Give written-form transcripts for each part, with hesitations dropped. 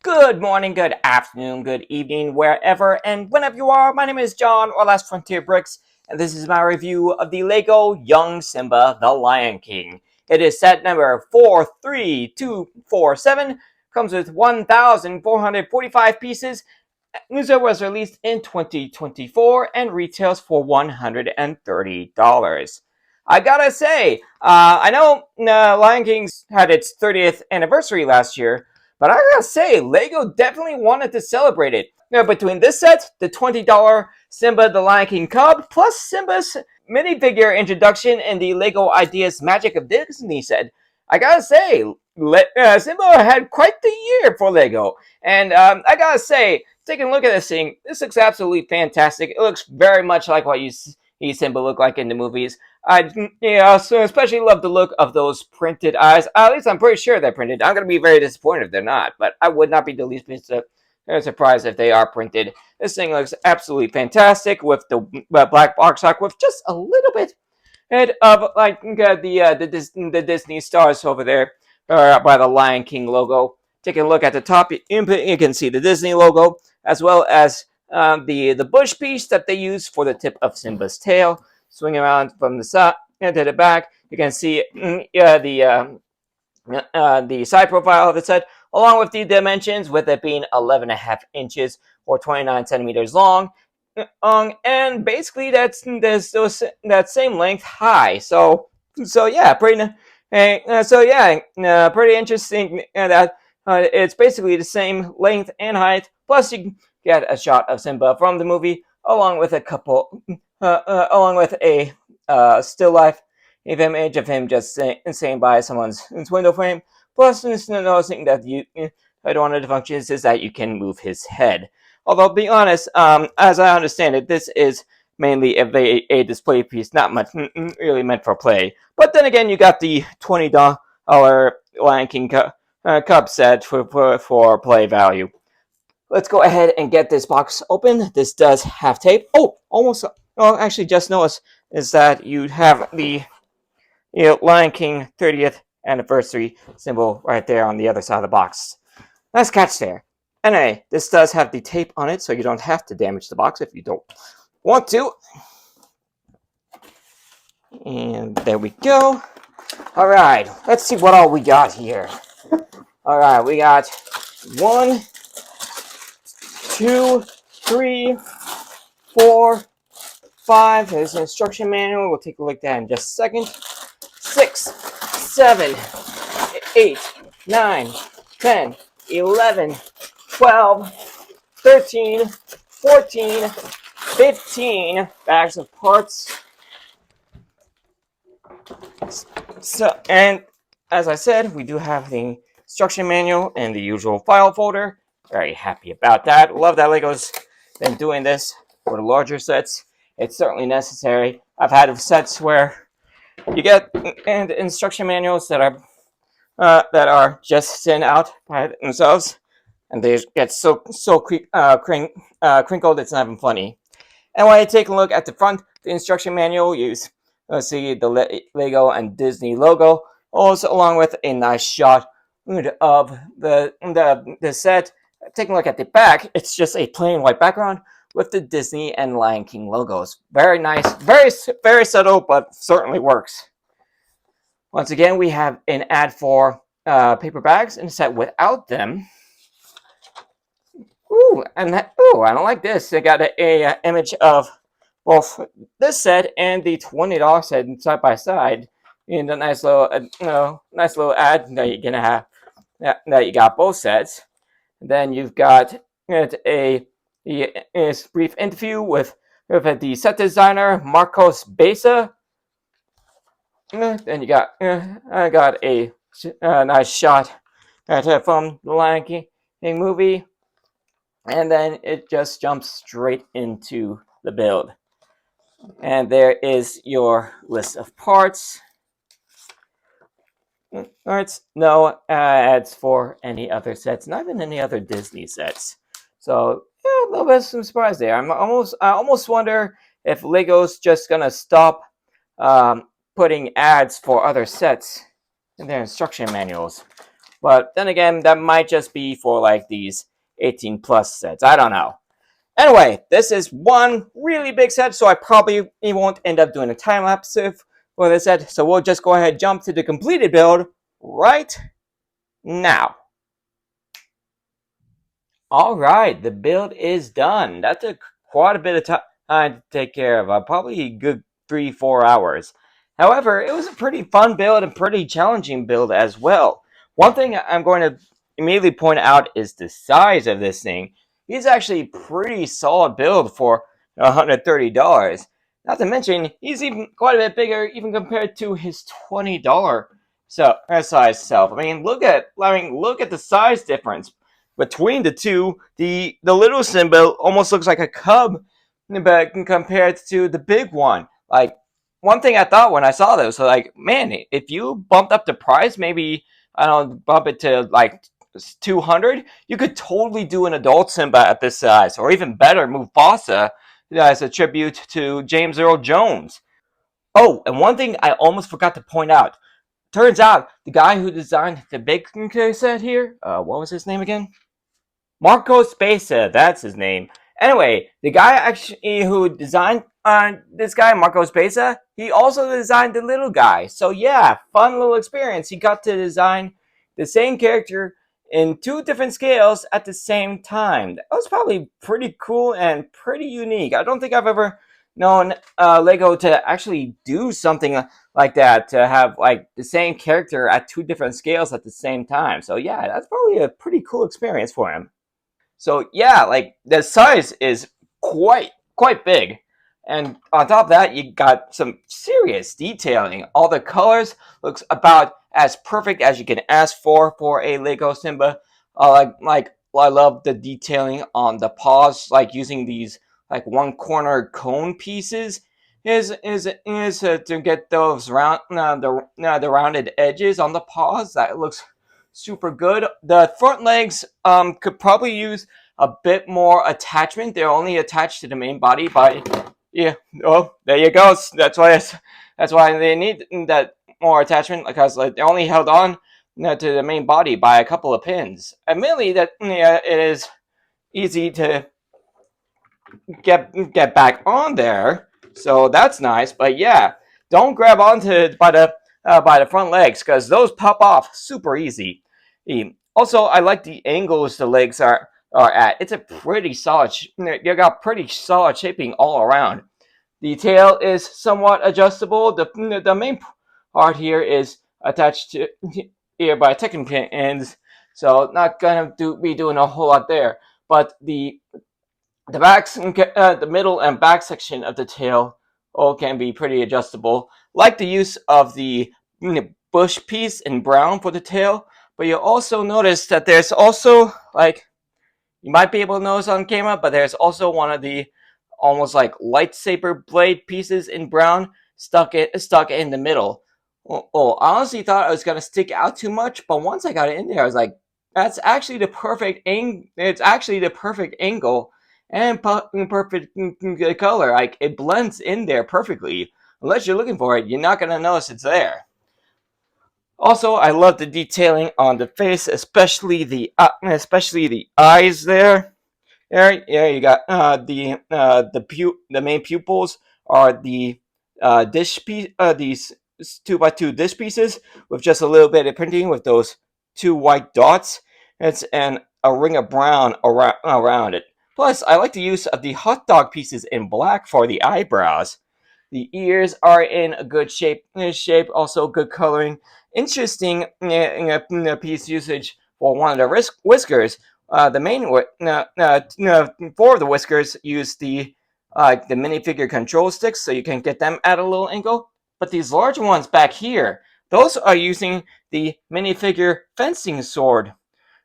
Good morning, good afternoon, good evening, wherever and whenever you are. My name is John, or Last Frontier Bricks, and this is my review of the LEGO Young Simba, The Lion King. It is set number 43247, comes with 1,445 pieces. It was released in 2024 and retails for $130. I gotta say, I know Lion King's had its 30th anniversary last year, but I gotta say, Lego definitely wanted to celebrate it. Between this set, the $20 Simba the Lion King Cub, plus Simba's minifigure introduction in the Lego Ideas Magic of Disney set, I gotta say, Simba had quite the year for Lego. And I gotta say, taking a look at this thing, this looks absolutely fantastic. It looks very much like what you see Simba look like in the movies. So especially love the look of those printed eyes. At least I'm pretty sure they're printed. I'm gonna be very disappointed if they're not, but I would not be the least bit surprised if they are printed. This thing looks absolutely fantastic with the black box art with just a little bit of like the Disney stars over there by the Lion King logo. Taking a look at the top, you can see the Disney logo as well as the bush piece that they use for the tip of Simba's tail. Swing around from the side to the back, you can see the side profile of the set, along with the dimensions, with it being 11.5 inches or 29 centimeters long, and basically that same length high. So yeah, pretty interesting. That it's basically the same length and height. Plus, you get a shot of Simba from the movie, along with along with a still life image of him just saying by someone's window frame. Plus, another thing that one of the functions is that you can move his head. Although, to be honest, as I understand it, this is mainly a display piece, not much really meant for play. But then again, you got the $20 Lion King Cup set for play value. Let's go ahead and get this box open. This does have tape. Oh, almost. Oh, actually, just noticed is that you have the Lion King 30th anniversary symbol right there on the other side of the box. Nice catch there. Anyway, this does have the tape on it, so you don't have to damage the box if you don't want to. And there we go. All right, let's see what all we got here. All right, we got 1, 2, 3, 4, 5. There's an instruction manual. We'll take a look at that in just a second. 6, 7, 8, 9, 10, 11, 12, 13, 14, 15 bags of parts. So, and as I said, we do have the instruction manual and the usual file folder. Very happy about that. Love that Lego's been doing this for the larger sets. It's certainly necessary. I've had sets where you get instruction manuals that are just sent out by themselves, and they get so crinkled it's not even funny. And when you take a look at the front, the instruction manual, you see the Lego and Disney logo, also along with a nice shot of the set. Taking a look at the back, it's just a plain white background with the Disney and Lion King logos. Very nice, very subtle, but certainly works. Once again, we have an ad for paper bags in a set without them. Ooh, I don't like this. They got a image of both this set and the $20 set side by side in the nice little ad that you're gonna have. That you got both sets. Then you've got a brief interview with the set designer Marcos Besa. Then you got I got a nice shot from the Lion King movie, and then it just jumps straight into the build. And there is your list of parts. Alright, no ads for any other sets, not even any other Disney sets. So yeah, a little bit of some surprise there. I almost wonder if Lego's just gonna stop putting ads for other sets in their instruction manuals. But then again, that might just be for like these 18 plus sets. I don't know. Anyway, this is one really big set, so I probably won't end up doing a time lapse for this set. So we'll just go ahead and jump to the completed build right now. All right, the build is done. That took quite a bit of time to take care of, probably a good 3-4 hours. However, it was a pretty fun build and pretty challenging build as well. One thing I'm going to immediately point out is the size of this thing. It's actually a pretty solid build for $130. Not to mention, he's even quite a bit bigger even compared to his $20 size self. Look at the size difference between the two. The little Simba almost looks like a cub, but compared to the big one, like one thing I thought when I saw this, so like, man, if you bumped up the price, maybe I don't know, bump it to like 200, you could totally do an adult Simba at this size, or even better, Mufasa as a tribute to James Earl Jones. Oh, and one thing I almost forgot to point out. Turns out the guy who designed the big set here, what was his name again? Marco Spesa, that's his name. Anyway, the guy actually who designed this guy, Marco Spesa, he also designed the little guy. So yeah, fun little experience. He got to design the same character in two different scales at the same time. That was probably pretty cool and pretty unique. I don't think I've ever known Lego to actually do something like that, to have like the same character at two different scales at the same time. So yeah, that's probably a pretty cool experience for him. So yeah, like the size is quite big. And on top of that, you got some serious detailing. All the colors looks about as perfect as you can ask for a Lego Simba. I love the detailing on the paws, like using these like one corner cone pieces is to get those the rounded edges on the paws. That looks super good. The front legs could probably use a bit more attachment. They're only attached to the main body by, yeah. Oh, there you go. That's why they need that more attachment, because like they're only held on to the main body by a couple of pins. Admittedly, that yeah, it is easy to get back on there, so that's nice. But yeah, don't grab onto it by the front legs, because those pop off super easy. Also, I like the angles the legs are at. It's a pretty solid. You got pretty solid shaping all around. The tail is somewhat adjustable. The main part here is attached to here by technical pins, so not gonna be doing a whole lot there. But the middle and back section of the tail all can be pretty adjustable. Like the use of the bush piece in brown for the tail, but you'll also notice that there's also, like, you might be able to notice on camera, but there's also one of the almost like lightsaber blade pieces in brown stuck in the middle. I honestly thought I was gonna stick out too much, but once I got it in there, I was like, that's actually the perfect angle. It's actually the perfect angle and perfect color. Like, it blends in there perfectly. Unless you're looking for it, you're not gonna notice it's there. Also, I love the detailing on the face, especially the eyes there. There you got the main pupils are the these 2x2 dish pieces with just a little bit of printing with those two white dots. It's and a ring of brown around it. Plus, I like the use of the hot dog pieces in black for the eyebrows. The ears are in a good shape, also good coloring. Interesting piece usage for one of the whiskers. The main four of the whiskers use the minifigure control sticks, so you can get them at a little angle. But these large ones back here, those are using the minifigure fencing sword,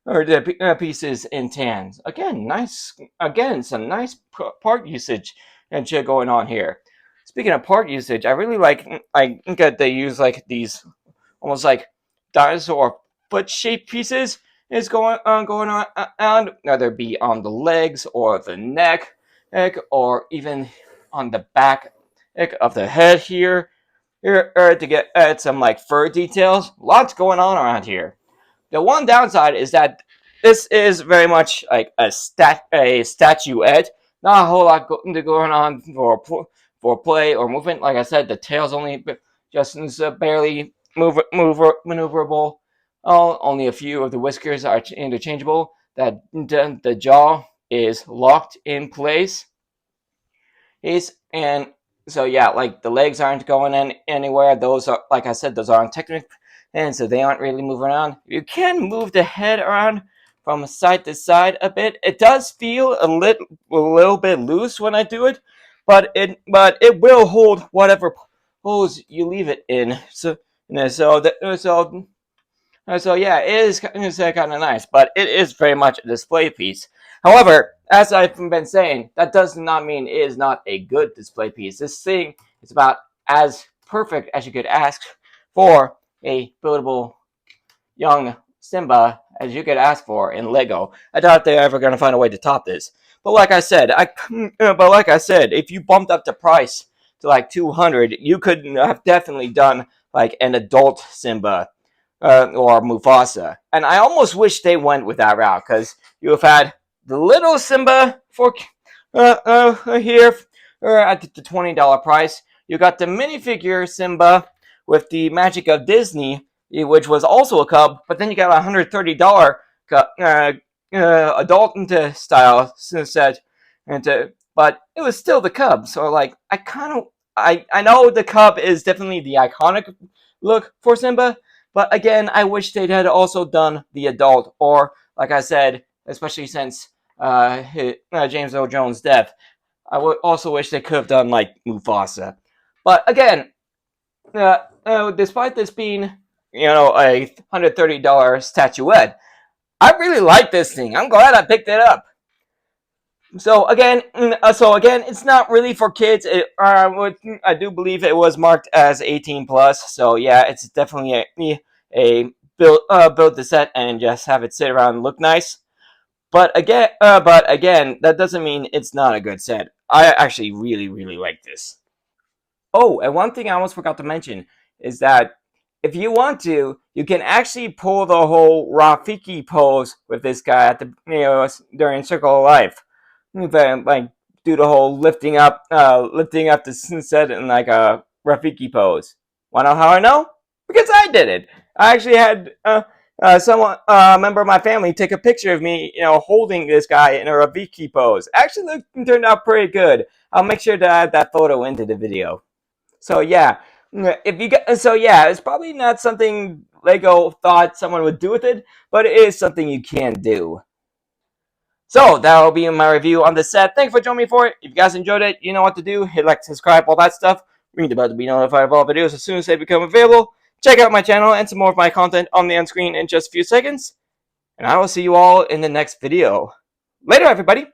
or the pieces in tans. Again, nice. Again, some nice part usage and shit going on here. Speaking of part usage, I really like that they use like these almost like dinosaur foot shaped pieces is going on, whether it be on the legs or the neck, or even on the back of the head here to get some like fur details. Lots going on around here. The one downside is that this is very much like a statuette. Not a whole lot going on for play or movement. Like I said, the tail's only just barely maneuverable. Only a few of the whiskers are interchangeable. That the jaw is locked in place. And so yeah, like the legs aren't going anywhere. Those are, like I said, those aren't technical, and so they aren't really moving around. You can move the head around from side to side a bit. It does feel a little bit loose when I do it, but it will hold whatever pose you leave it in. So yeah, it is kind of nice, but it is very much a display piece. However, as I've been saying, that does not mean it is not a good display piece. This thing is about as perfect as you could ask for a buildable young Simba as you could ask for in Lego. I doubt they're ever going to find a way to top this. But like I said, if you bumped up the price to like 200, you could have definitely done like an adult Simba or Mufasa. And I almost wish they went with that route, because you have had the little Simba for here at the $20 price. You got the minifigure Simba with the magic of Disney, which was also a cub, but then you got a $130 adult style set, but it was still the cub. So like, I know the cub is definitely the iconic look for Simba, but again, I wish they had also done the adult, or like I said, especially since James Earl Jones' death, I would also wish they could have done like Mufasa. But again, despite this being a $130 statuette, I really like this thing. I'm glad I picked it up. So again, it's not really for kids. I do believe it was marked as 18 plus. So yeah, it's definitely a build the set and just have it sit around and look nice. But again, that doesn't mean it's not a good set. I actually really, really like this. Oh, and one thing I almost forgot to mention is that if you want to, you can actually pull the whole Rafiki pose with this guy at the during Circle of Life. Like do the whole lifting up the sunset in like a Rafiki pose. Wanna know how I know? Because I did it. I actually had someone, a member of my family, take a picture of me, holding this guy in a Rafiki pose. Actually, turned out pretty good. I'll make sure to add that photo into the video. So yeah, it's probably not something Lego thought someone would do with it, but it is something you can do. So that will be my review on the set. Thanks for joining me for it. If you guys enjoyed it, you know what to do. Hit like, subscribe, all that stuff. Ring the bell to be notified of all videos as soon as they become available. Check out my channel and some more of my content on the end screen in just a few seconds. And I will see you all in the next video. Later, everybody.